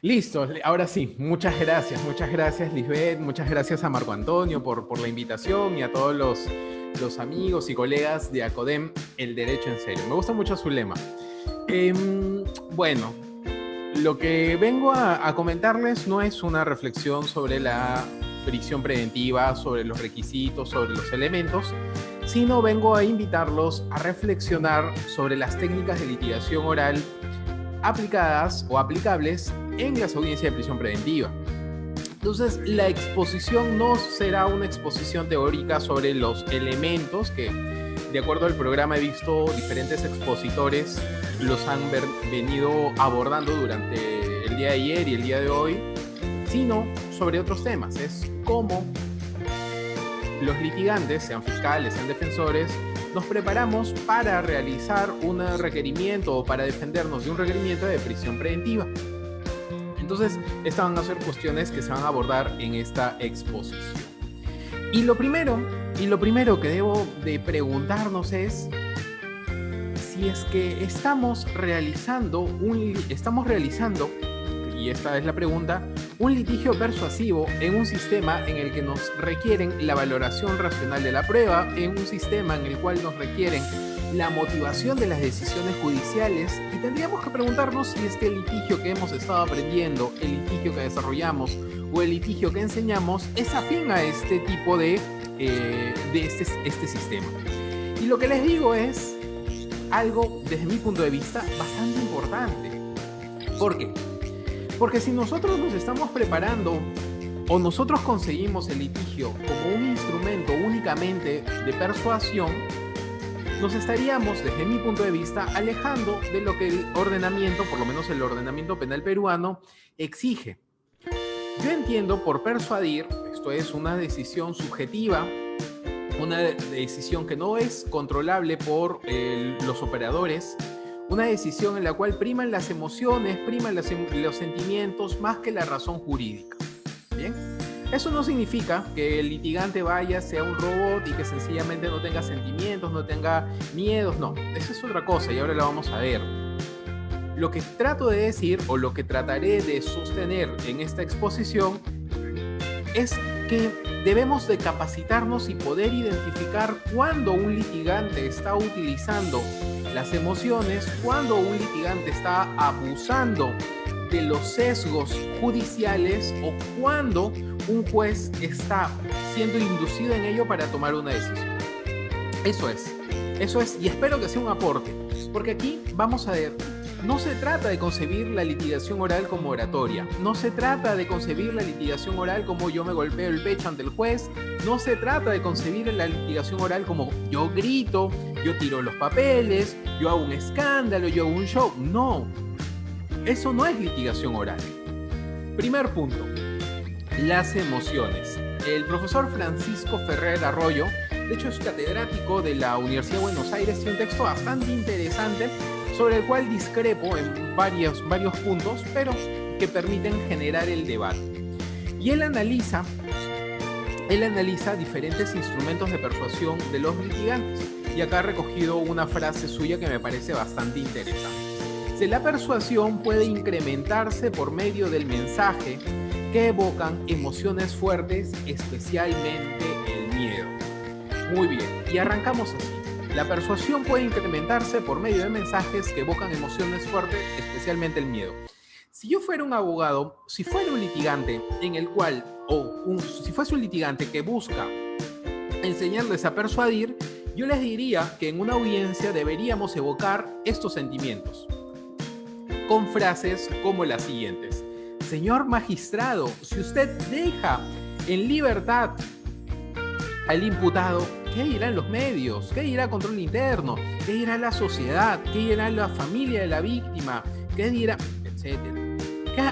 Listo, ahora sí, muchas gracias Lisbeth, muchas gracias a Marco Antonio por la invitación y a todos los amigos y colegas de ACODEM, El Derecho en Serio. Me gusta mucho su lema. Bueno, lo que vengo a comentarles no es una reflexión sobre la prisión preventiva, sobre los requisitos, sobre los elementos, sino vengo a invitarlos a reflexionar sobre las técnicas de litigación oral aplicadas o aplicables en las audiencias de prisión preventiva. Entonces, la exposición no será una exposición teórica sobre los elementos que, de acuerdo al programa, he visto diferentes expositores los han venido abordando durante el día de ayer y el día de hoy, sino sobre otros temas. Es cómo los litigantes, sean fiscales, sean defensores, nos preparamos para realizar un requerimiento o para defendernos de un requerimiento de prisión preventiva. Entonces, estas van a ser cuestiones que se van a abordar en esta exposición. Y lo primero que debo de preguntarnos es si es que estamos realizando, y esta es la pregunta, un litigio persuasivo en un sistema en el que nos requieren la valoración racional de la prueba, en un sistema en el cual nos requieren la motivación de las decisiones judiciales, y tendríamos que preguntarnos si es que el litigio que hemos estado aprendiendo, el litigio que desarrollamos o el litigio que enseñamos es afín a este tipo de este sistema. Y lo que les digo es algo, desde mi punto de vista, bastante importante. ¿Por qué? Porque si nosotros nos estamos preparando o nosotros conseguimos el litigio como un instrumento únicamente de persuasión, nos estaríamos, desde mi punto de vista, alejando de lo que el ordenamiento, por lo menos el ordenamiento penal peruano, exige. Yo entiendo por persuadir, esto es una decisión subjetiva, una decisión que no es controlable por los operadores, una decisión en la cual priman las emociones, priman los sentimientos más que la razón jurídica. ¿Bien? Eso no significa que el litigante vaya, sea un robot y que sencillamente no tenga sentimientos, no tenga miedos, no. Eso es otra cosa y ahora la vamos a ver. Lo que trato de decir o lo que trataré de sostener en esta exposición es que debemos de capacitarnos y poder identificar cuándo un litigante está utilizando las emociones, cuándo un litigante está abusando de los sesgos judiciales o cuándo un juez está siendo inducido en ello para tomar una decisión. Eso es, y espero que sea un aporte, porque aquí vamos a ver, no se trata de concebir la litigación oral como oratoria, no se trata de concebir la litigación oral como yo me golpeo el pecho ante el juez, no se trata de concebir la litigación oral como yo grito, yo tiro los papeles, yo hago un escándalo, yo hago un show. No, eso no es litigación oral. Primer punto, las emociones. El profesor Francisco Ferrer Arroyo, de hecho es catedrático de la Universidad de Buenos Aires, tiene un texto bastante interesante sobre el cual discrepo en varios puntos, pero que permiten generar el debate. Y él analiza diferentes instrumentos de persuasión de los litigantes. Y acá he recogido una frase suya que me parece bastante interesante. La persuasión puede incrementarse por medio del mensaje que evocan emociones fuertes, especialmente el miedo. Muy bien, y arrancamos así. La persuasión puede incrementarse por medio de mensajes que evocan emociones fuertes, especialmente el miedo. Si yo fuera un abogado, si fuera un litigante en el cual, si fuese un litigante que busca enseñarles a persuadir, yo les diría que en una audiencia deberíamos evocar estos sentimientos con frases como las siguientes. Señor magistrado, si usted deja en libertad al imputado, ¿qué dirán los medios? ¿Qué dirá control interno? ¿Qué dirá la sociedad? ¿Qué dirá la familia de la víctima? ¿Qué dirá? Etcétera.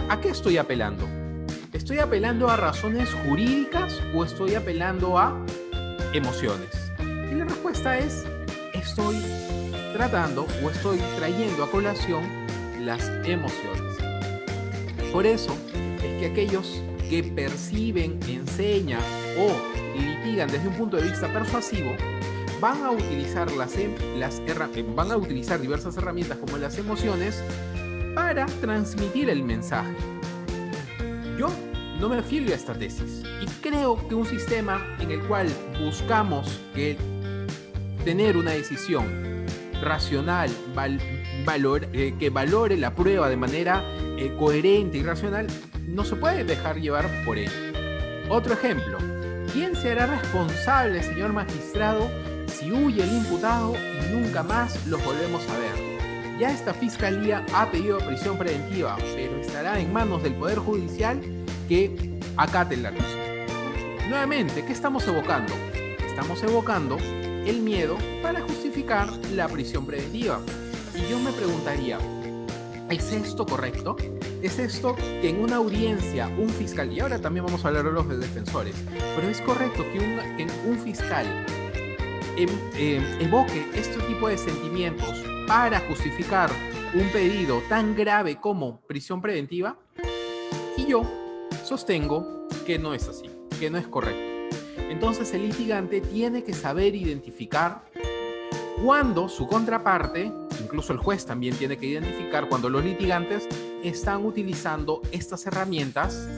¿A qué estoy apelando? ¿Estoy apelando a razones jurídicas o estoy apelando a emociones? Y la respuesta es, estoy tratando o estoy trayendo a colación las emociones. Por eso es que aquellos que perciben, enseñan o litigan desde un punto de vista persuasivo van a utilizar diversas herramientas como las emociones para transmitir el mensaje. Yo no me afilio a esta tesis y creo que un sistema en el cual buscamos tener una decisión racional, que valore la prueba de manera coherente y racional, no se puede dejar llevar por ello. Otro ejemplo: ¿quién se hará responsable, señor magistrado, si huye el imputado y nunca más los volvemos a ver? Ya esta fiscalía ha pedido prisión preventiva, pero estará en manos del Poder Judicial que acate la misma. Nuevamente, ¿qué estamos evocando? Estamos evocando el miedo para justificar la prisión preventiva. Y yo me preguntaría, ¿es esto correcto? ¿Es esto que en una audiencia un fiscal, y ahora también vamos a hablar de los defensores, pero es correcto que un fiscal evoque este tipo de sentimientos para justificar un pedido tan grave como prisión preventiva? Y yo sostengo que no es así, que no es correcto. Entonces el litigante tiene que saber identificar cuando su contraparte, incluso el juez también tiene que identificar cuando los litigantes están utilizando estas herramientas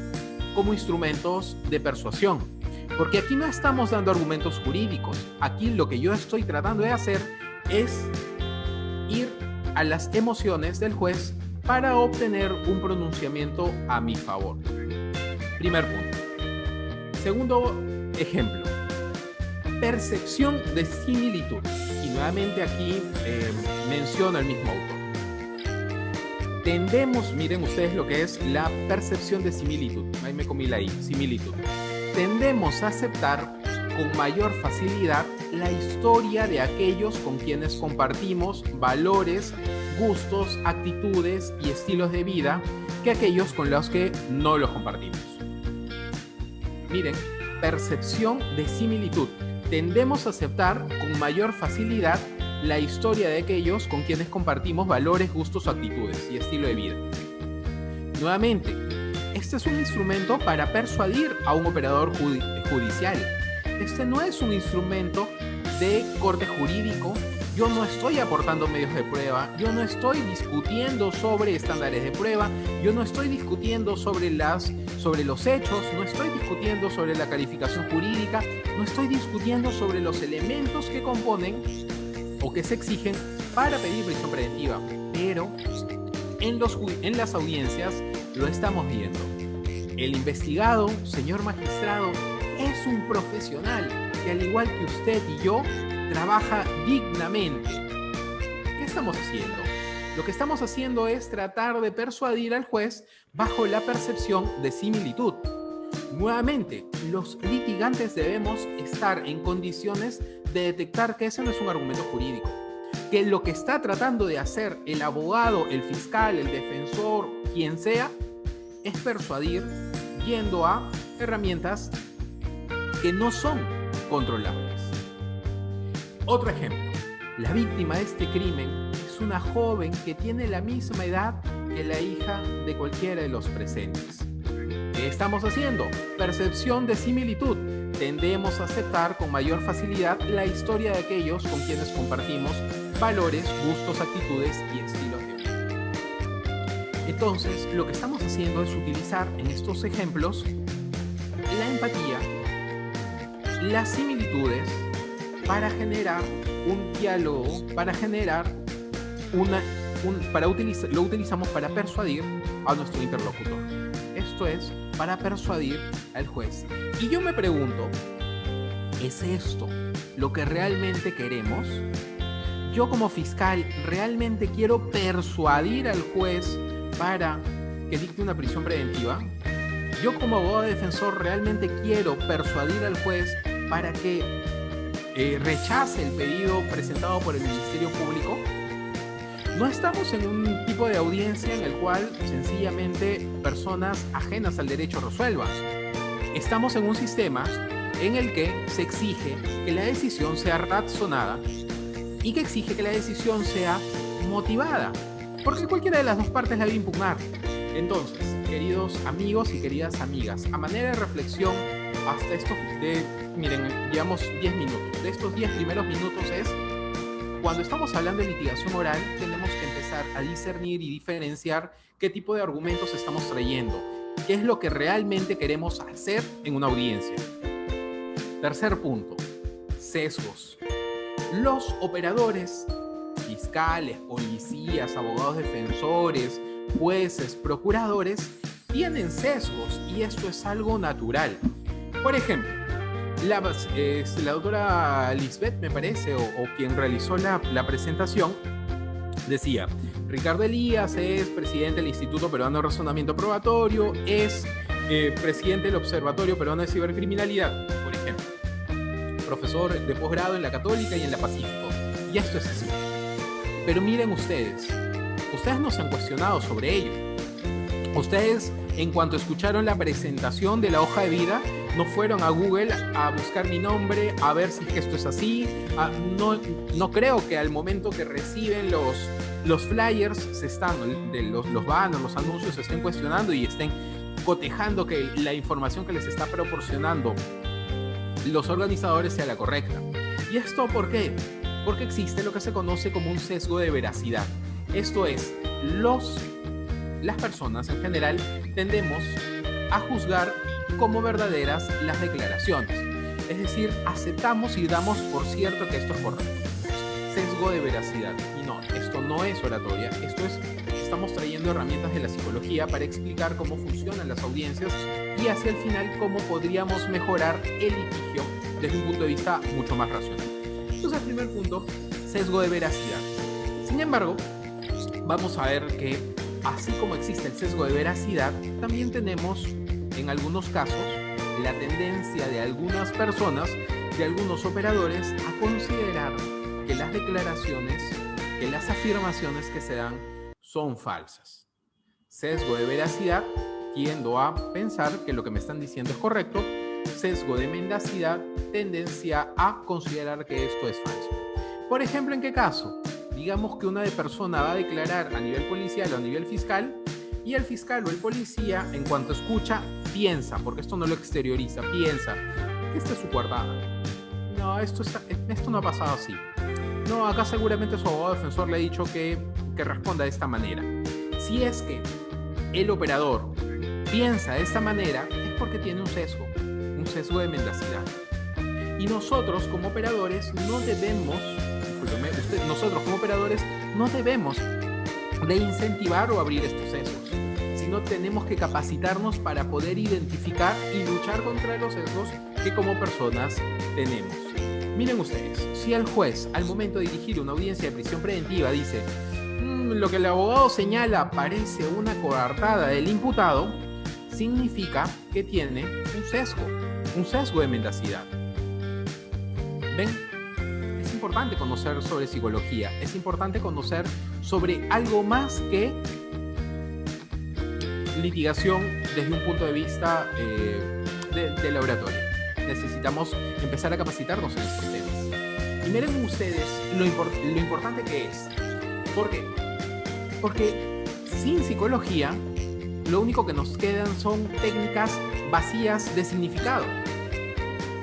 como instrumentos de persuasión. Porque aquí no estamos dando argumentos jurídicos. Aquí lo que yo estoy tratando de hacer es ir a las emociones del juez para obtener un pronunciamiento a mi favor. Primer punto. Segundo ejemplo: percepción de similitud. Y nuevamente aquí menciono el mismo autor. Tendemos, miren ustedes lo que es la percepción de similitud. Ahí me comí la I, similitud. Tendemos a aceptar con mayor facilidad la historia de aquellos con quienes compartimos valores, gustos, actitudes y estilos de vida que aquellos con los que no los compartimos. Miren, percepción de similitud. Tendemos a aceptar con mayor facilidad la historia de aquellos con quienes compartimos valores, gustos, actitudes y estilo de vida. Nuevamente, este es un instrumento para persuadir a un operador judicial. Este no es un instrumento de corte jurídico. Yo no estoy aportando medios de prueba, yo no estoy discutiendo sobre estándares de prueba, yo no estoy discutiendo sobre los hechos, no estoy discutiendo sobre la calificación jurídica, no estoy discutiendo sobre los elementos que componen o que se exigen para pedir prisión preventiva. Pero en las audiencias lo estamos viendo. El investigado, señor magistrado, es un profesional que, al igual que usted y yo, trabaja dignamente. ¿Qué estamos haciendo? Lo que estamos haciendo es tratar de persuadir al juez bajo la percepción de similitud. Nuevamente, los litigantes debemos estar en condiciones de detectar que ese no es un argumento jurídico, que lo que está tratando de hacer el abogado, el fiscal, el defensor, quien sea, es persuadir yendo a herramientas que no son controlables. Otro ejemplo: la víctima de este crimen es una joven que tiene la misma edad que la hija de cualquiera de los presentes. ¿Qué estamos haciendo? Percepción de similitud. Tendemos a aceptar con mayor facilidad la historia de aquellos con quienes compartimos valores, gustos, actitudes y estilos de vida. Entonces, lo que estamos haciendo es utilizar en estos ejemplos la empatía, las similitudes, para generar un diálogo, para generar lo utilizamos para persuadir a nuestro interlocutor. Esto es, para persuadir al juez. Y yo me pregunto, ¿es esto lo que realmente queremos? Yo como fiscal realmente quiero persuadir al juez para que dicte una prisión preventiva. Yo como abogado defensor realmente quiero persuadir al juez para que rechace el pedido presentado por el Ministerio Público. No estamos en un tipo de audiencia en el cual sencillamente personas ajenas al derecho resuelvan. Estamos en un sistema en el que se exige que la decisión sea razonada y que exige que la decisión sea motivada, porque cualquiera de las dos partes la debe impugnar. Entonces, queridos amigos y queridas amigas, a manera de reflexión, hasta estos, miren, llevamos 10 minutos. De estos 10 primeros minutos es, cuando estamos hablando de litigación oral, tenemos que empezar a discernir y diferenciar qué tipo de argumentos estamos trayendo. qué es lo que realmente queremos hacer en una audiencia. Tercer punto, sesgos. Los operadores, fiscales, policías, abogados defensores, jueces, procuradores, tienen sesgos y esto es algo natural. Por ejemplo, la doctora Lisbeth, me parece, o quien realizó la presentación, decía: Ricardo Elías es presidente del Instituto Peruano de Razonamiento Probatorio, es presidente del Observatorio Peruano de Cibercriminalidad, por ejemplo, profesor de posgrado en la Católica y en la Pacífico. Y esto es así. Pero miren ustedes no se han cuestionado sobre ello. Ustedes, en cuanto escucharon la presentación de la hoja de vida, no fueron a Google a buscar mi nombre, a ver si esto es así. No creo que al momento que reciben los flyers, los banners, los anuncios, se estén cuestionando y estén cotejando que la información que les está proporcionando los organizadores sea la correcta. ¿Y esto por qué? Porque existe lo que se conoce como un sesgo de veracidad. Esto es, las personas en general tendemos a juzgar como verdaderas las declaraciones. Es decir, aceptamos y damos por cierto que esto es correcto. Sesgo de veracidad. Y no, esto no es oratoria. Estamos trayendo herramientas de la psicología para explicar cómo funcionan las audiencias y hacia el final cómo podríamos mejorar el litigio desde un punto de vista mucho más racional. Entonces, el primer punto, sesgo de veracidad. Sin embargo, vamos a ver que así como existe el sesgo de veracidad, también tenemos en algunos casos la tendencia de algunas personas, de algunos operadores, a considerar que las declaraciones, que las afirmaciones que se dan son falsas. Sesgo de veracidad, tiendo a pensar que lo que me están diciendo es correcto. Sesgo de mendacidad, tendencia a considerar que esto es falso. Por ejemplo, ¿en qué caso? Digamos que una persona va a declarar a nivel policial o a nivel fiscal y el fiscal o el policía, en cuanto escucha, piensa, porque esto no lo exterioriza, piensa que esta es su coartada. No, esto no ha pasado así. No, acá seguramente su abogado defensor le ha dicho que responda de esta manera. Si es que el operador piensa de esta manera, es porque tiene un sesgo de mendacidad. Y nosotros como operadores no debemos de incentivar o abrir estos sesgos, sino tenemos que capacitarnos para poder identificar y luchar contra los sesgos que como personas tenemos. Miren ustedes, si el juez al momento de dirigir una audiencia de prisión preventiva dice lo que el abogado señala parece una coartada del imputado, significa que tiene un sesgo de mendacidad. ¿Ven? Es importante conocer sobre psicología, es importante conocer sobre algo más que litigación desde un punto de vista de laboratorio. Necesitamos empezar a capacitarnos en estos temas. Y miren ustedes lo importante que es. ¿Por qué? Porque sin psicología, lo único que nos quedan son técnicas vacías de significado.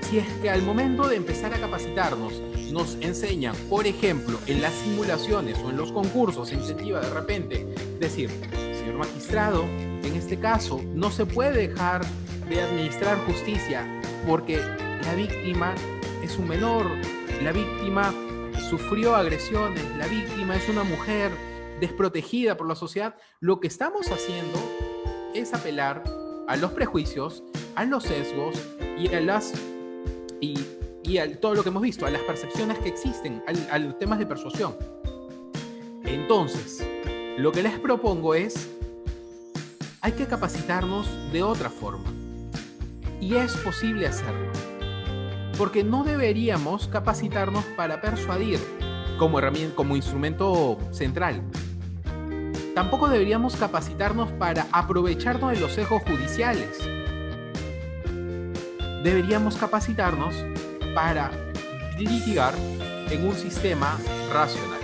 Si es que al momento de empezar a capacitarnos nos enseñan, por ejemplo, en las simulaciones o en los concursos, se incentiva de repente decir, señor magistrado, en este caso no se puede dejar de administrar justicia porque la víctima es un menor, la víctima sufrió agresiones, la víctima es una mujer desprotegida por la sociedad. Lo que estamos haciendo es apelar a los prejuicios, a los sesgos y a todo lo que hemos visto, a las percepciones que existen, a los temas de persuasión. Entonces, lo que les propongo es, hay que capacitarnos de otra forma. Y es posible hacerlo. Porque no deberíamos capacitarnos para persuadir como herramienta, como instrumento central. Tampoco deberíamos capacitarnos para aprovecharnos de los sesgos judiciales. Deberíamos capacitarnos para litigar en un sistema racional.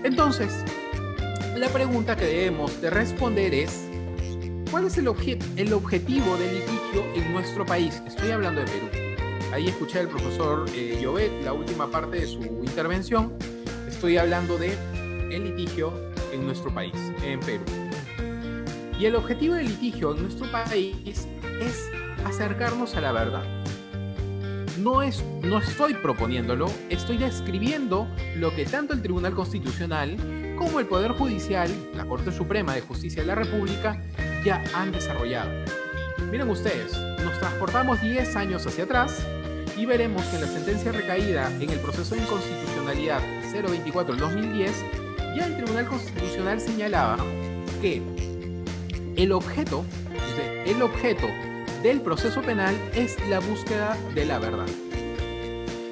Entonces, la pregunta que debemos de responder es, ¿cuál es el objetivo del litigio en nuestro país? Estoy hablando de Perú. Ahí escuché al profesor Llobet, la última parte de su intervención. Estoy hablando de el litigio en nuestro país, en Perú. Y el objetivo del litigio en nuestro país es acercarnos a la verdad. No estoy proponiéndolo, estoy describiendo lo que tanto el Tribunal Constitucional como el Poder Judicial, la Corte Suprema de Justicia de la República, ya han desarrollado. Miren ustedes, nos transportamos 10 años hacia atrás y veremos que en la sentencia recaída en el proceso de inconstitucionalidad 024 del 2010, ya el Tribunal Constitucional señalaba que el objeto del proceso penal es la búsqueda de la verdad.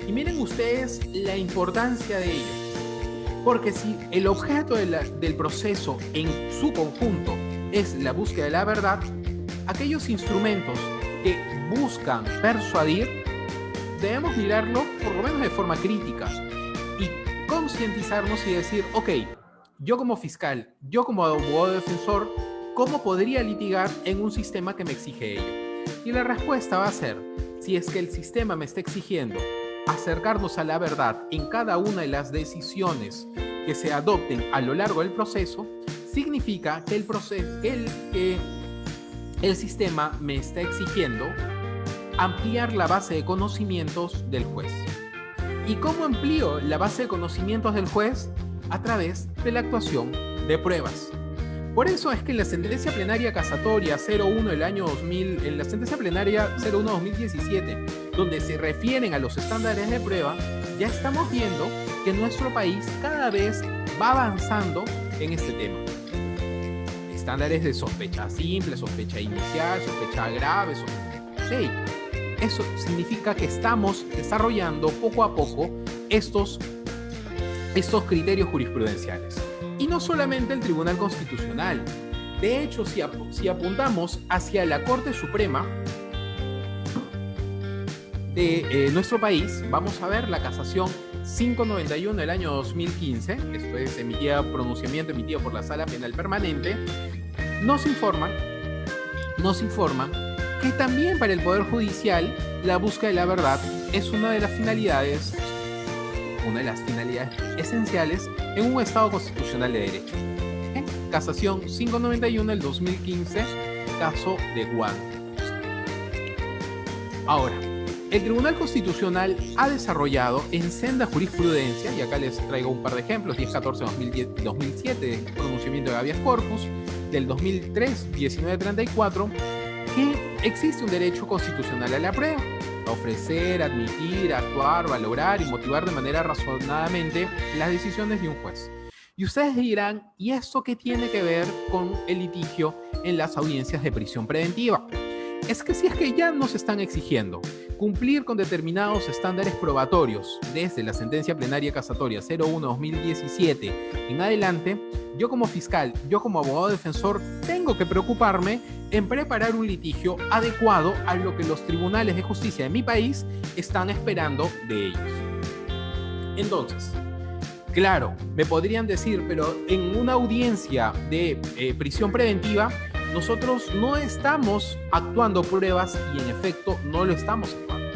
Y miren ustedes la importancia de ello, porque si el objeto del proceso en su conjunto es la búsqueda de la verdad, aquellos instrumentos que buscan persuadir debemos mirarlo por lo menos de forma crítica y concientizarnos y decir, ok, yo como fiscal, yo como abogado defensor, ¿cómo podría litigar en un sistema que me exige ello? Y la respuesta va a ser, si es que el sistema me está exigiendo acercarnos a la verdad en cada una de las decisiones que se adopten a lo largo del proceso, significa que el sistema me está exigiendo ampliar la base de conocimientos del juez. ¿Y cómo amplío la base de conocimientos del juez? A través de la actuación de pruebas. Por eso es que en la sentencia plenaria casatoria 01 del año 2000, en la sentencia plenaria 01-2017, donde se refieren a los estándares de prueba, ya estamos viendo que nuestro país cada vez va avanzando en este tema. Estándares de sospecha simple, sospecha inicial, sospecha grave, sí. Eso significa que estamos desarrollando poco a poco estos criterios jurisprudenciales. Y no solamente el Tribunal Constitucional. De hecho, si apuntamos hacia la Corte Suprema de nuestro país, vamos a ver la casación 591 del año 2015, esto es pronunciamiento emitido por la Sala Penal Permanente, nos informa que también para el Poder Judicial la búsqueda de la verdad es una de las finalidades esenciales en un Estado constitucional de derecho. Casación 591 del 2015, caso de Guan. Ahora, el Tribunal Constitucional ha desarrollado en senda jurisprudencia, y acá les traigo un par de ejemplos, 1014-2007, pronunciamiento de habeas corpus, del 2003, 1934, que existe un derecho constitucional a la prueba, a ofrecer, admitir, actuar, valorar y motivar de manera razonadamente las decisiones de un juez. Y ustedes dirán, ¿y esto qué tiene que ver con el litigio en las audiencias de prisión preventiva? Es que si es que ya nos están exigiendo cumplir con determinados estándares probatorios desde la sentencia plenaria casatoria 01-2017 en adelante, yo como fiscal, yo como abogado defensor, tengo que preocuparme en preparar un litigio adecuado a lo que los tribunales de justicia de mi país están esperando de ellos. Entonces, claro, me podrían decir, pero en una audiencia de prisión preventiva, nosotros no estamos actuando pruebas y en efecto no lo estamos actuando.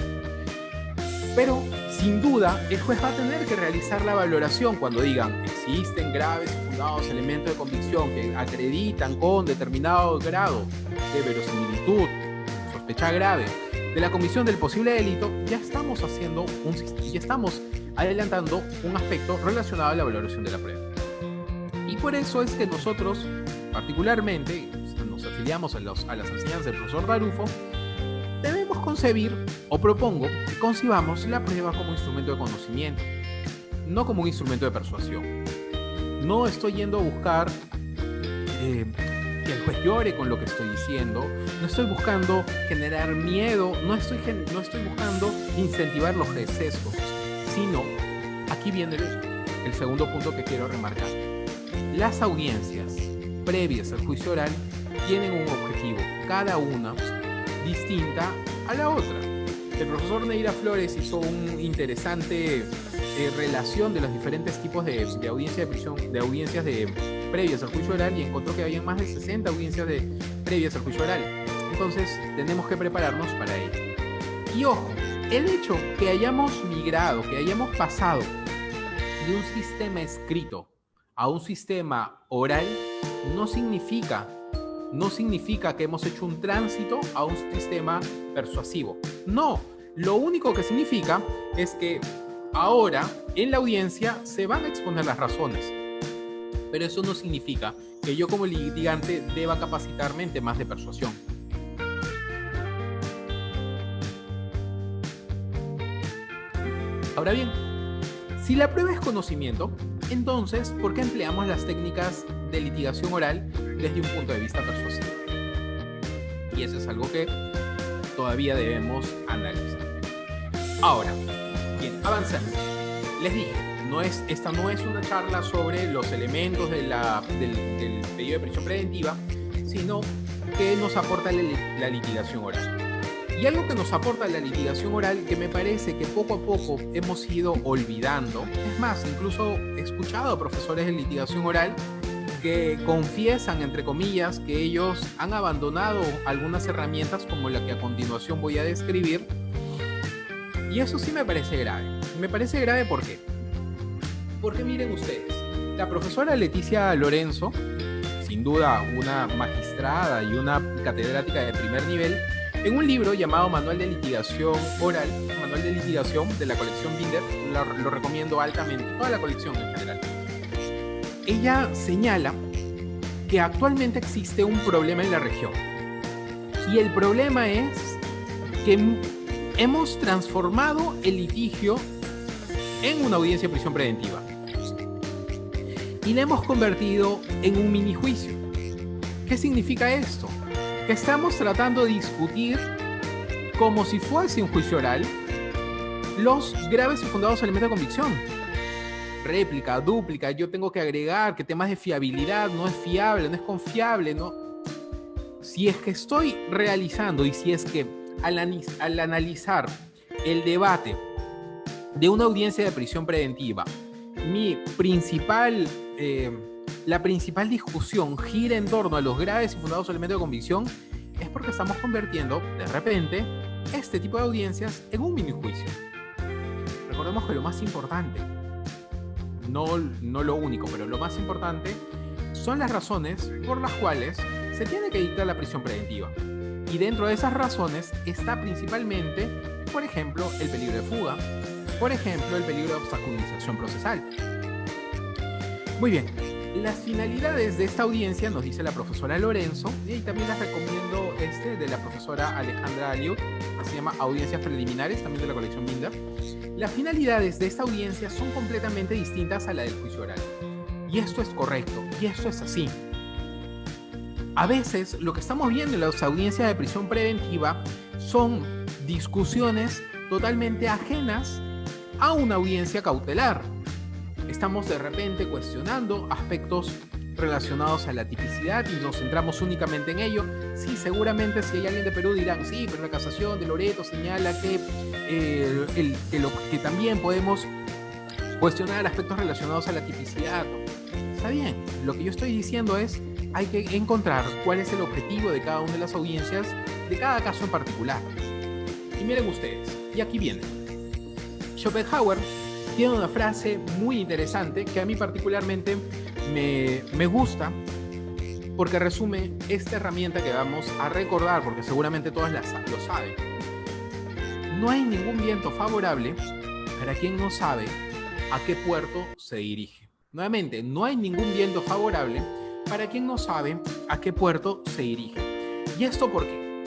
Pero sin duda el juez va a tener que realizar la valoración cuando digan existen graves y fundados elementos de convicción que acreditan con determinado grado de verosimilitud, sospecha grave de la comisión del posible delito. Ya estamos adelantando un aspecto relacionado a la valoración de la prueba. Y por eso es que nosotros particularmente nos afiliamos a las enseñanzas del profesor Darufo. Debemos concebir, o propongo, que concibamos la prueba como instrumento de conocimiento, no como un instrumento de persuasión. No estoy yendo a buscar que el juez llore con lo que estoy diciendo, no estoy buscando generar miedo, no estoy buscando incentivar los sesgos, sino, aquí viene el segundo punto que quiero remarcar. Las audiencias previas al juicio oral tienen un objetivo, cada una distinta a la otra. El profesor Neira Flores hizo una interesante relación de los diferentes tipos de audiencias de prisión, de audiencias previas al juicio oral, y encontró que había más de 60 audiencias previas al juicio oral. Entonces tenemos que prepararnos para ello. Y ojo, el hecho que hayamos migrado, que hayamos pasado de un sistema escrito a un sistema oral, no significa no significa que hemos hecho un tránsito a un sistema persuasivo. No, lo único que significa es que ahora en la audiencia se van a exponer las razones. Pero eso no significa que yo como litigante deba capacitarme en temas de persuasión. Ahora bien, si la prueba es conocimiento, entonces, ¿por qué empleamos las técnicas de litigación oral desde un punto de vista persuasivo? Y eso es algo que todavía debemos analizar. Ahora, bien, avancemos. Les dije, esta no es una charla sobre los elementos del pedido de prisión preventiva, sino que nos aporta la litigación oral. Y algo que nos aporta la litigación oral, que me parece que poco a poco hemos ido olvidando, es más, incluso he escuchado a profesores de litigación oral que confiesan, entre comillas, que ellos han abandonado algunas herramientas como la que a continuación voy a describir. Y eso sí me parece grave. Me parece grave ¿por qué? Porque miren ustedes, la profesora Leticia Lorenzo, sin duda una magistrada y una catedrática de primer nivel, en un libro llamado Manual de Litigación Oral, Manual de Litigación de la colección Binder, lo recomiendo altamente, toda la colección en general. Ella señala que actualmente existe un problema en la región. Y el problema es que hemos transformado el litigio en una audiencia de prisión preventiva. Y la hemos convertido en un mini juicio. ¿Qué significa esto? Que estamos tratando de discutir como si fuese un juicio oral los graves y fundados elementos de convicción. Réplica, dúplica, yo tengo que agregar que temas de fiabilidad, no es fiable, no es confiable, ¿no? Si es que estoy realizando y si es que al analizar el debate de una audiencia de prisión preventiva, la principal discusión gira en torno a los graves y fundados elementos de convicción, es porque estamos convirtiendo, de repente, este tipo de audiencias en un mini juicio. Recordemos que lo más importante, no lo único, pero lo más importante, son las razones por las cuales se tiene que dictar la prisión preventiva. Y dentro de esas razones está principalmente, por ejemplo, el peligro de fuga, por ejemplo, el peligro de obstaculización procesal. Muy bien. Las finalidades de esta audiencia nos dice la profesora Lorenzo, y también las recomiendo de la profesora Alejandra Aliut, que se llama Audiencias Preliminares, también de la colección Binder. Las finalidades de esta audiencia son completamente distintas a la del juicio oral. Y esto es correcto, y esto es así. A veces lo que estamos viendo en las audiencias de prisión preventiva son discusiones totalmente ajenas a una audiencia cautelar. Estamos de repente cuestionando aspectos relacionados a la tipicidad y nos centramos únicamente en ello. Sí, seguramente si hay alguien de Perú dirán, sí, pero la casación de Loreto señala que también podemos cuestionar aspectos relacionados a la tipicidad. Está bien, lo que yo estoy diciendo es, hay que encontrar cuál es el objetivo de cada una de las audiencias, de cada caso en particular. Y miren ustedes, y aquí viene. Schopenhauer tiene una frase muy interesante que a mí particularmente me gusta porque resume esta herramienta que vamos a recordar, porque seguramente todas lo saben. No hay ningún viento favorable para quien no sabe a qué puerto se dirige. Nuevamente, no hay ningún viento favorable para quien no sabe a qué puerto se dirige. ¿Y esto por qué?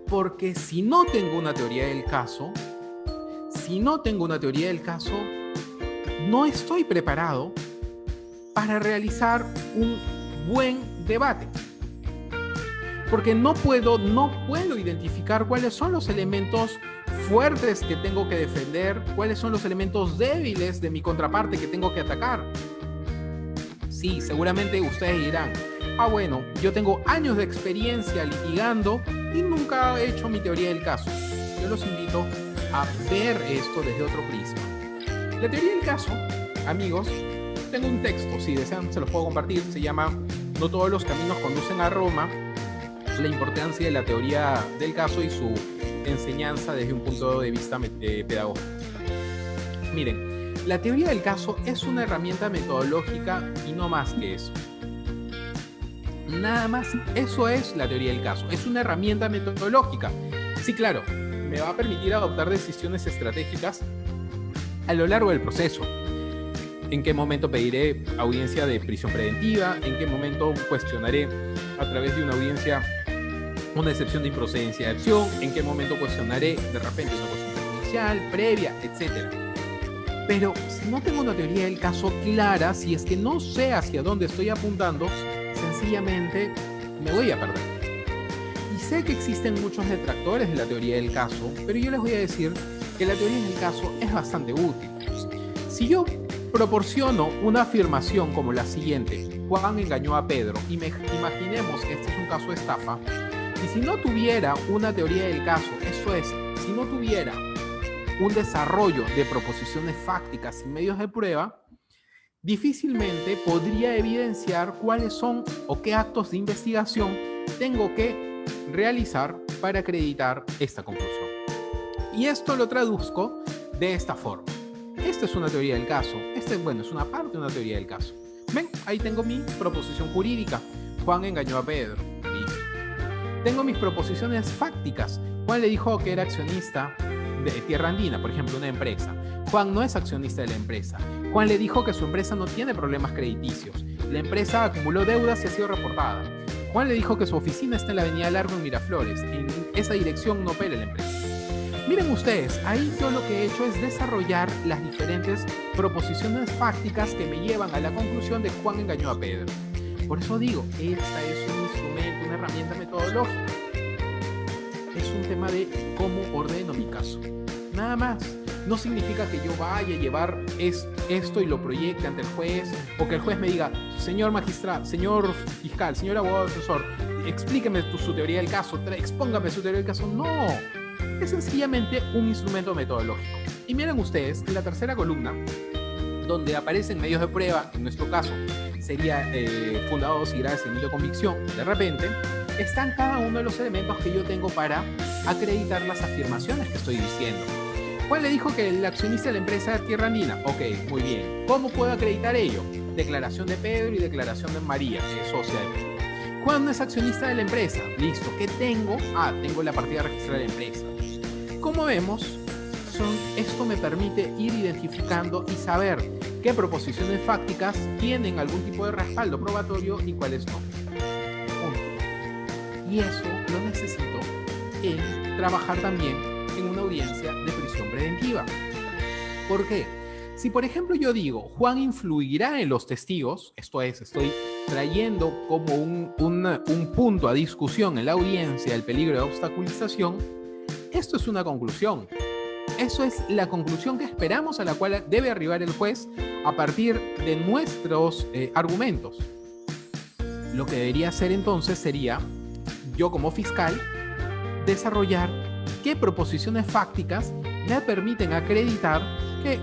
Porque si no tengo una teoría del caso, no estoy preparado para realizar un buen debate. Porque no puedo identificar cuáles son los elementos fuertes que tengo que defender, cuáles son los elementos débiles de mi contraparte que tengo que atacar. Sí, seguramente ustedes dirán, bueno, yo tengo años de experiencia litigando y nunca he hecho mi teoría del caso. Yo los invito a ver esto desde otro prisma. La teoría del caso, amigos, tengo un texto, si desean se los puedo compartir, se llama No todos los caminos conducen a Roma, la importancia de la teoría del caso y su enseñanza desde un punto de vista pedagógico. Miren, la teoría del caso es una herramienta metodológica y no más que eso. Nada más, eso es la teoría del caso. Es una herramienta metodológica. Sí, claro, me va a permitir adoptar decisiones estratégicas a lo largo del proceso. ¿En qué momento pediré audiencia de prisión preventiva? ¿En qué momento cuestionaré a través de una audiencia una excepción de improcedencia de acción? ¿En qué momento cuestionaré de repente una consulta judicial, previa, etcétera? Pero si no tengo una teoría del caso clara, si es que no sé hacia dónde estoy apuntando, sencillamente me voy a perder. Y sé que existen muchos detractores de la teoría del caso, pero yo les voy a decir que la teoría del caso es bastante útil. Si yo proporciono una afirmación como la siguiente: Juan engañó a Pedro, y imaginemos que este es un caso de estafa, y si no tuviera una teoría del caso, eso es, si no tuviera un desarrollo de proposiciones fácticas y medios de prueba, difícilmente podría evidenciar cuáles son o qué actos de investigación tengo que realizar para acreditar esta conclusión. Y esto lo traduzco de esta forma. Esta es una teoría del caso. Es una parte de una teoría del caso. Ven, ahí tengo mi proposición jurídica. Juan engañó a Pedro. Listo. Tengo mis proposiciones fácticas. Juan le dijo que era accionista de Tierra Andina, por ejemplo, una empresa. Juan no es accionista de la empresa. Juan le dijo que su empresa no tiene problemas crediticios. La empresa acumuló deudas y ha sido reportada. Juan le dijo que su oficina está en la Avenida Largo en Miraflores. En esa dirección no opera la empresa. Miren ustedes, ahí yo lo que he hecho es desarrollar las diferentes proposiciones fácticas que me llevan a la conclusión de Juan engañó a Pedro. Por eso digo, esta es un instrumento, una herramienta metodológica. Es un tema de cómo ordeno mi caso. Nada más. No significa que yo vaya a llevar esto y lo proyecte ante el juez, o que el juez me diga: señor magistrado, señor fiscal, señor abogado asesor, explíqueme su teoría del caso, expóngame su teoría del caso. No. Es sencillamente un instrumento metodológico. Y miren ustedes, en la tercera columna, donde aparecen medios de prueba, en nuestro caso sería fundados y graves elementos de convicción, de repente, están cada uno de los elementos que yo tengo para acreditar las afirmaciones que estoy diciendo. Juan le dijo que el accionista de la empresa era Tierra Andina. Ok, muy bien. ¿Cómo puedo acreditar ello? Declaración de Pedro y declaración de María, socia de Pedro. Juan no es accionista de la empresa. Listo. ¿Qué tengo? Tengo la partida registrada de la empresa. Como vemos, esto me permite ir identificando y saber qué proposiciones fácticas tienen algún tipo de respaldo probatorio y cuáles no. Y eso lo necesito en trabajar también en una audiencia de prisión preventiva. ¿Por qué? Si por ejemplo yo digo, Juan influirá en los testigos, esto es, estoy trayendo como un punto a discusión en la audiencia el peligro de obstaculización, esto es una conclusión. Eso es la conclusión que esperamos a la cual debe arribar el juez a partir de nuestros argumentos. Lo que debería hacer entonces sería, yo como fiscal, desarrollar qué proposiciones fácticas me permiten acreditar que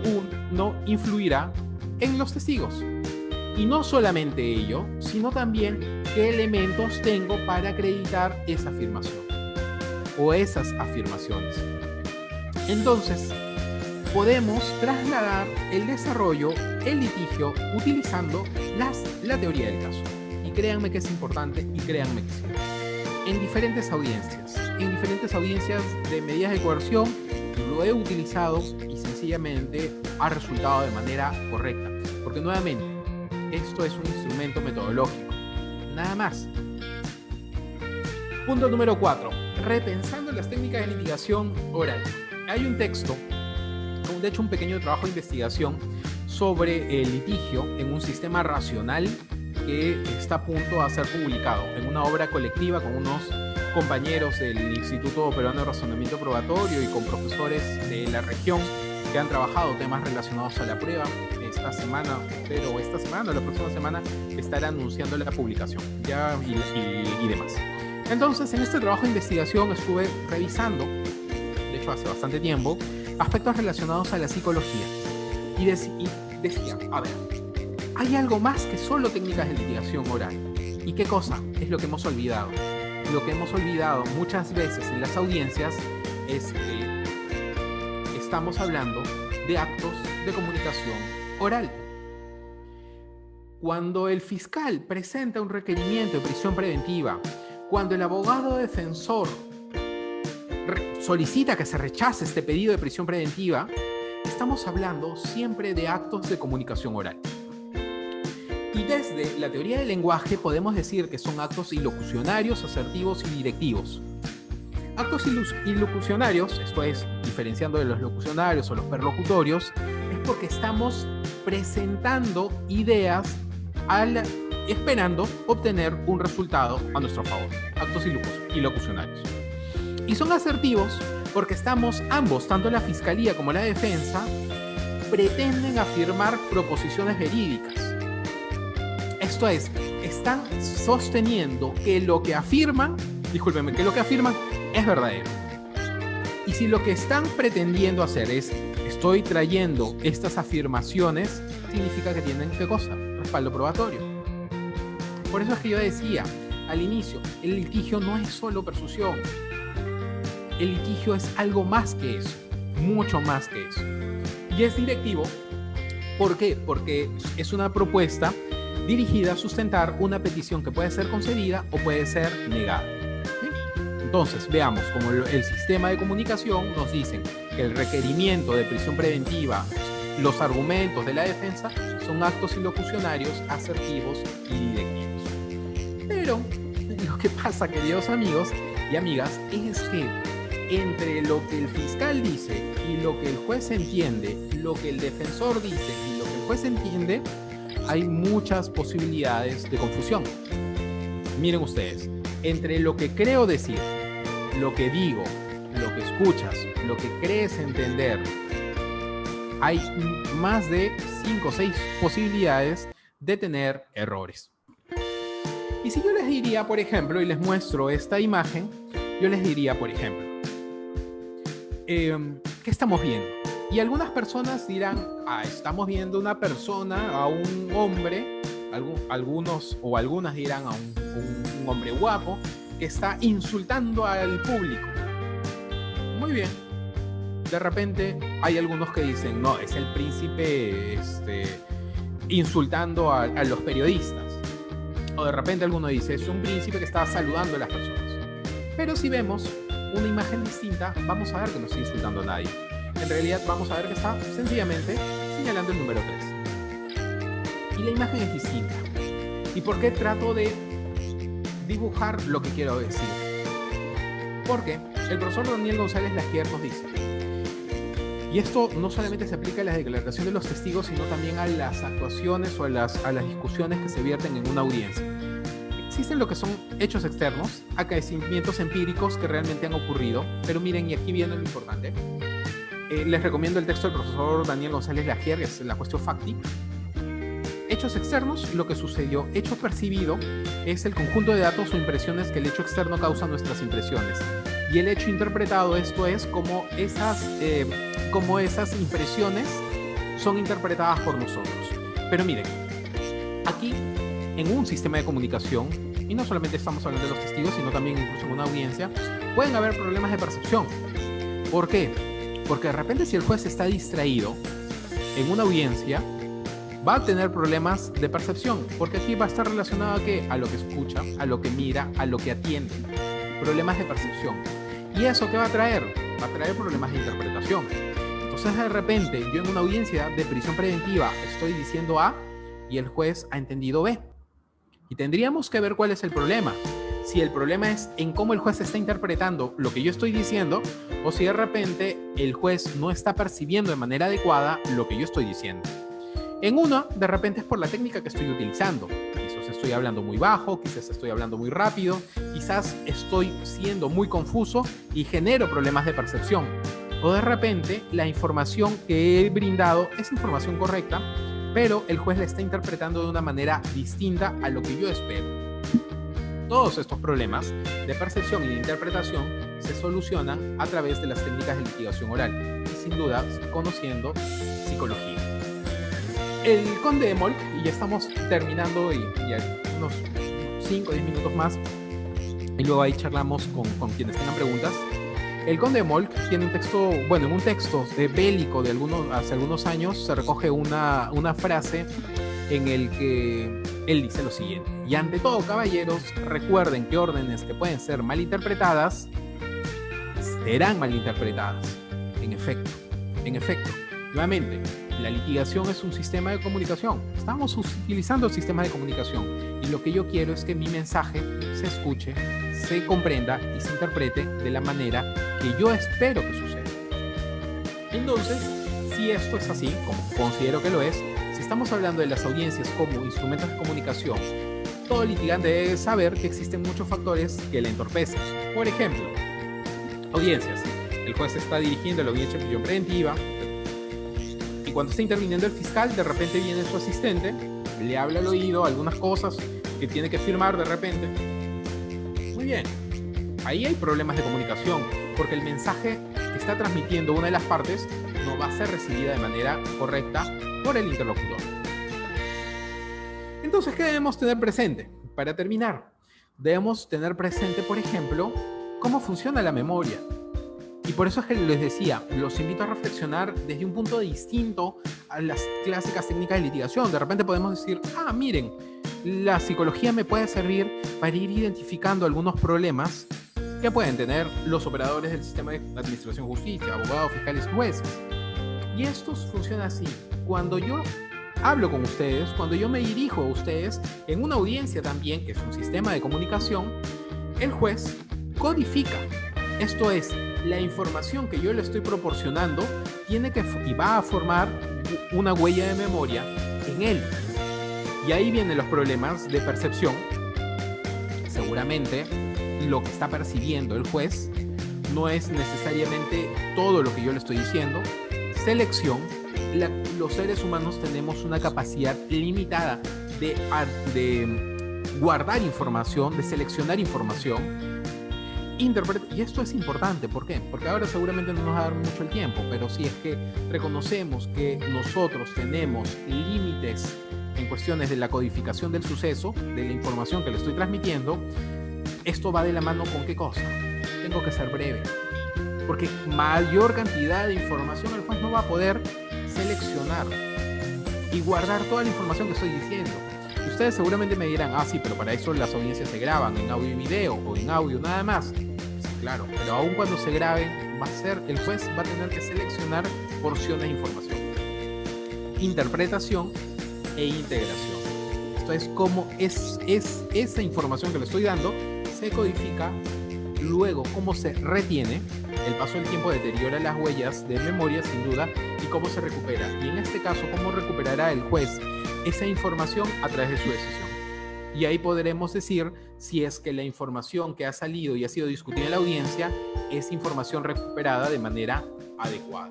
uno influirá en los testigos. Y no solamente ello, sino también qué elementos tengo para acreditar esa afirmación o esas afirmaciones. Entonces, podemos trasladar el desarrollo, el litigio, utilizando la teoría del caso. Y créanme que es importante y créanme que sí. En diferentes audiencias de medidas de coerción, lo he utilizado y sencillamente ha resultado de manera correcta. Porque nuevamente, esto es un instrumento metodológico. Nada más. Punto número 4. Repensando las técnicas de litigación oral. Hay un texto, de hecho un pequeño trabajo de investigación sobre el litigio en un sistema racional que está a punto de ser publicado en una obra colectiva con unos compañeros del Instituto Peruano de Razonamiento Probatorio y con profesores de la región que han trabajado temas relacionados a la prueba. Esta semana o la próxima semana estará anunciando la publicación y demás. Entonces, en este trabajo de investigación estuve revisando, de hecho hace bastante tiempo, aspectos relacionados a la psicología. Y decía, a ver, hay algo más que solo técnicas de litigación oral. ¿Y qué cosa? Es lo que hemos olvidado. Lo que hemos olvidado muchas veces en las audiencias es que estamos hablando de actos de comunicación oral. Cuando el fiscal presenta un requerimiento de prisión preventiva, cuando el abogado defensor solicita que se rechace este pedido de prisión preventiva, estamos hablando siempre de actos de comunicación oral. Y desde la teoría del lenguaje podemos decir que son actos ilocucionarios, asertivos y directivos. Actos ilocucionarios, esto es, diferenciando de los locucionarios o los perlocutorios, es porque estamos presentando ideas esperando obtener un resultado a nuestro favor. Actos ilocucionarios. Y son asertivos porque estamos ambos, tanto la fiscalía como la defensa, pretenden afirmar proposiciones verídicas. Esto es, están sosteniendo que lo que afirman, es verdadero. Y si lo que están pretendiendo hacer es, estoy trayendo estas afirmaciones, significa que tienen, ¿qué cosa? Respaldo probatorio. Por eso es que yo decía al inicio, el litigio no es solo persuasión. El litigio es algo más que eso, mucho más que eso. Y es directivo, ¿por qué? Porque es una propuesta dirigida a sustentar una petición que puede ser concedida o puede ser negada. ¿Sí? Entonces, veamos cómo el sistema de comunicación nos dice que el requerimiento de prisión preventiva, los argumentos de la defensa son actos ilocucionarios, asertivos y directivos. Pero lo que pasa, queridos amigos y amigas, es que entre lo que el fiscal dice y lo que el juez entiende, lo que el defensor dice y lo que el juez entiende, hay muchas posibilidades de confusión. Miren ustedes, entre lo que creo decir, lo que digo, lo que escuchas, lo que crees entender, hay más de 5 o 6 posibilidades de tener errores. Y si yo les diría, por ejemplo, y les muestro esta imagen, yo les diría, por ejemplo, ¿qué estamos viendo? Y algunas personas dirán, estamos viendo una persona, a un hombre, algunos o algunas dirán a un hombre guapo que está insultando al público. Muy bien. De repente hay algunos que dicen, no, es el príncipe insultando a los periodistas. O de repente alguno dice, es un príncipe que está saludando a las personas. Pero si vemos una imagen distinta, vamos a ver que no está insultando a nadie. En realidad vamos a ver que está sencillamente señalando el número 3. Y la imagen es distinta. ¿Y por qué trato de dibujar lo que quiero decir? Porque el profesor Daniel González Lagier nos dice, y esto no solamente se aplica a la declaración de los testigos, sino también a las actuaciones o a las discusiones que se vierten en una audiencia. Existen lo que son hechos externos, acontecimientos empíricos que realmente han ocurrido, pero miren, y aquí viene lo importante. Les recomiendo el texto del profesor Daniel González Lagier, que es la cuestión facti. Hechos externos, lo que sucedió. Hecho percibido es el conjunto de datos o impresiones que el hecho externo causa a nuestras impresiones. Y el hecho interpretado, esto es como esas impresiones son interpretadas por nosotros. Pero miren, aquí en un sistema de comunicación, y no solamente estamos hablando de los testigos, sino también incluso en una audiencia, pueden haber problemas de percepción. ¿Por qué? Porque de repente si el juez está distraído en una audiencia, va a tener problemas de percepción, porque aquí va a estar relacionado ¿a qué? A lo que escucha, a lo que mira, a lo que atiende. Problemas de percepción. ¿Y eso qué va a traer? Va a traer problemas de interpretación. Entonces de repente yo en una audiencia de prisión preventiva estoy diciendo A y el juez ha entendido B. Y tendríamos que ver cuál es el problema. Si el problema es en cómo el juez está interpretando lo que yo estoy diciendo, o si de repente el juez no está percibiendo de manera adecuada lo que yo estoy diciendo. En uno, de repente es por la técnica que estoy utilizando. Quizás estoy hablando muy bajo, quizás estoy hablando muy rápido, quizás estoy siendo muy confuso y genero problemas de percepción. O de repente la información que he brindado es información correcta, pero el juez la está interpretando de una manera distinta a lo que yo espero. Todos estos problemas de percepción y de interpretación se solucionan a través de las técnicas de litigación oral y sin duda conociendo psicología. El conde de Molk, y ya estamos terminando y ya unos 5 o 10 minutos más y luego ahí charlamos con quienes tengan preguntas. El conde de Molk tiene un texto, bueno, en un texto bélico de hace algunos años se recoge una frase en el que él dice lo siguiente: y ante todo, caballeros, recuerden que órdenes que pueden ser malinterpretadas serán malinterpretadas. En efecto, nuevamente, la litigación es un sistema de comunicación. Estamos utilizando sistemas de comunicación y lo que yo quiero es que mi mensaje se escuche, se comprenda y se interprete de la manera que yo espero que suceda. Entonces, si esto es así, como considero que lo es, si estamos hablando de las audiencias como instrumentos de comunicación, todo litigante debe saber que existen muchos factores que le entorpecen. Por ejemplo, audiencias. El juez está dirigiendo la audiencia de prisión preventiva y cuando está interviniendo el fiscal, de repente viene su asistente, le habla al oído algunas cosas que tiene que firmar de repente. Muy bien, ahí hay problemas de comunicación, porque el mensaje que está transmitiendo una de las partes no va a ser recibida de manera correcta por el interlocutor. Entonces, ¿qué debemos tener presente? Para terminar, debemos tener presente, por ejemplo, cómo funciona la memoria. Y por eso es que les decía, los invito a reflexionar desde un punto distinto a las clásicas técnicas de litigación. De repente podemos decir, miren, la psicología me puede servir para ir identificando algunos problemas que pueden tener los operadores del sistema de administración de justicia, abogados, fiscales y jueces. Y esto funciona así. Cuando yo hablo con ustedes, cuando yo me dirijo a ustedes en una audiencia también, que es un sistema de comunicación, el juez codifica. Esto es, la información que yo le estoy proporcionando tiene que y va a formar una huella de memoria en él. Y ahí vienen los problemas de percepción. Seguramente lo que está percibiendo el juez no es necesariamente todo lo que yo le estoy diciendo. Selección. Los seres humanos tenemos una capacidad limitada de guardar información, de seleccionar información. Y esto es importante, ¿por qué? Porque ahora seguramente no nos va a dar mucho el tiempo, pero si es que reconocemos que nosotros tenemos límites en cuestiones de la codificación del suceso, de la información que le estoy transmitiendo, esto va de la mano con ¿qué cosa? Tengo que ser breve, porque mayor cantidad de información el juez no va a poder seleccionar y guardar toda la información que estoy diciendo. Y ustedes seguramente me dirán, sí, pero para eso las audiencias se graban en audio y video o en audio nada más. Claro, pero aun cuando se grabe, el juez va a tener que seleccionar porciones de información. Interpretación e integración. Esto es cómo es esa información que le estoy dando se codifica, luego cómo se retiene, el paso del tiempo deteriora las huellas de memoria sin duda, y cómo se recupera. Y en este caso, cómo recuperará el juez esa información a través de su decisión. Y ahí podremos decir si es que la información que ha salido y ha sido discutida en la audiencia es información recuperada de manera adecuada.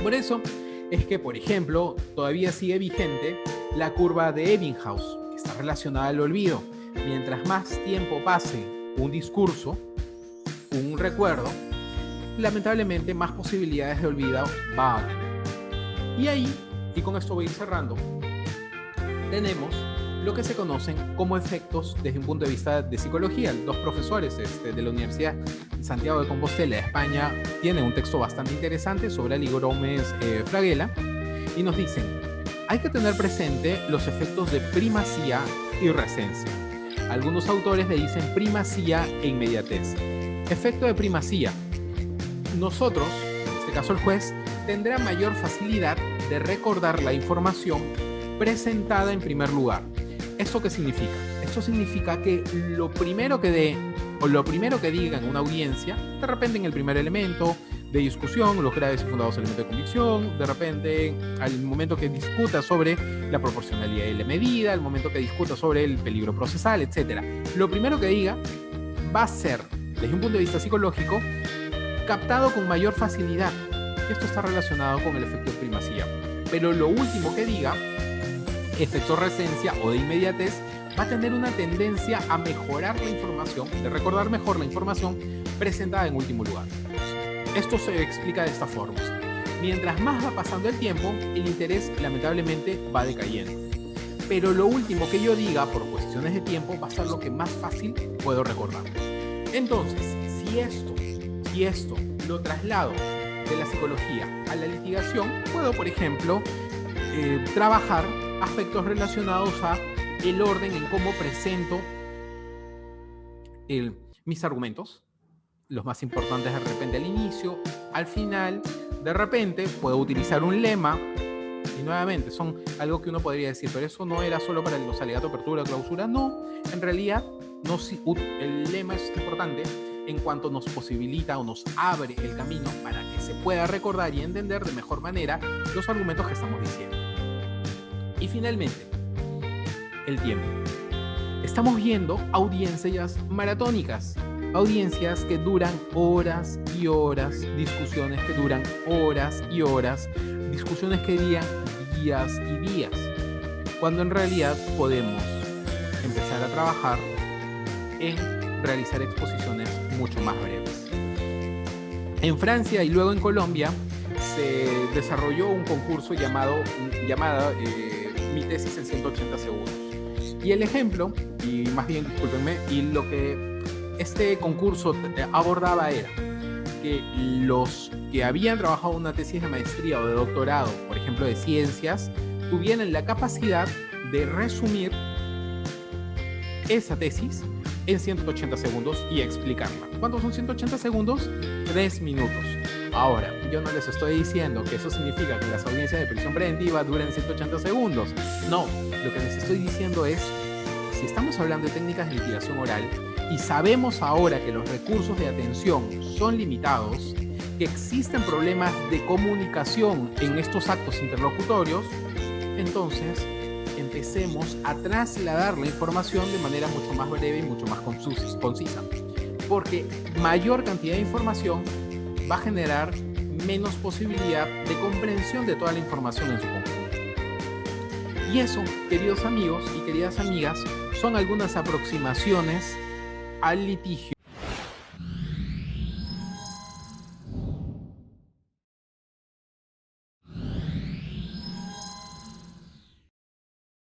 Por eso es que, por ejemplo, todavía sigue vigente la curva de Ebbinghaus, que está relacionada al olvido. Mientras más tiempo pase un discurso, un recuerdo, lamentablemente más posibilidades de olvido va a tener. Y ahí, y con esto voy a ir cerrando, tenemos lo que se conocen como efectos desde un punto de vista de psicología. Dos profesores de la Universidad de Santiago de Compostela de España tienen un texto bastante interesante sobre Ali Gómez Fraguela y nos dicen, hay que tener presente los efectos de primacía y recencia. Algunos autores le dicen primacía e inmediatez. Efecto de primacía. Nosotros, en este caso el juez, tendrá mayor facilidad de recordar la información presentada en primer lugar. ¿Esto qué significa? Esto significa que lo primero que dé o lo primero que diga en una audiencia, de repente en el primer elemento de discusión, los graves y fundados elementos de convicción, de repente al momento que discuta sobre la proporcionalidad de la medida, al momento que discuta sobre el peligro procesal, etc. Lo primero que diga va a ser, desde un punto de vista psicológico, captado con mayor facilidad. Esto está relacionado con el efecto de primacía. Pero lo último que diga, efecto recencia o de inmediatez, va a tener una tendencia a mejorar la información, de recordar mejor la información presentada en último lugar. Esto se explica de esta forma. Mientras más va pasando el tiempo, el interés lamentablemente va decayendo. Pero lo último que yo diga, por cuestiones de tiempo, va a ser lo que más fácil puedo recordar. Entonces, si esto lo traslado de la psicología a la litigación, puedo, por ejemplo, trabajar aspectos relacionados a el orden en cómo presento mis argumentos, los más importantes de repente al inicio, al final, de repente puedo utilizar un lema, y nuevamente son algo que uno podría decir, pero eso no era solo para los alegatos, apertura, clausura, no, en realidad no, el lema es importante en cuanto nos posibilita o nos abre el camino para que se pueda recordar y entender de mejor manera los argumentos que estamos diciendo. Y finalmente, el tiempo. Estamos viendo audiencias maratónicas, audiencias que duran horas y horas, discusiones que duran horas y horas, discusiones que duran días y días, cuando en realidad podemos empezar a trabajar en realizar exposiciones mucho más breves. En Francia y luego en Colombia se desarrolló un concurso llamada Mi tesis en 180 segundos. Y el ejemplo, y más bien discúlpenme, y lo que este concurso abordaba era que los que habían trabajado una tesis de maestría o de doctorado, por ejemplo de ciencias, tuvieran la capacidad de resumir esa tesis en 180 segundos y explicarla. ¿Cuántos son 180 segundos? 3 minutos. Ahora, yo no les estoy diciendo que eso significa que las audiencias de prisión preventiva duren 180 segundos. No, lo que les estoy diciendo es, si estamos hablando de técnicas de litigación oral y sabemos ahora que los recursos de atención son limitados, que existen problemas de comunicación en estos actos interlocutorios, entonces empecemos a trasladar la información de manera mucho más breve y mucho más concisa. Porque mayor cantidad de información va a generar menos posibilidad de comprensión de toda la información en su conjunto. Y eso, queridos amigos y queridas amigas, son algunas aproximaciones al litigio.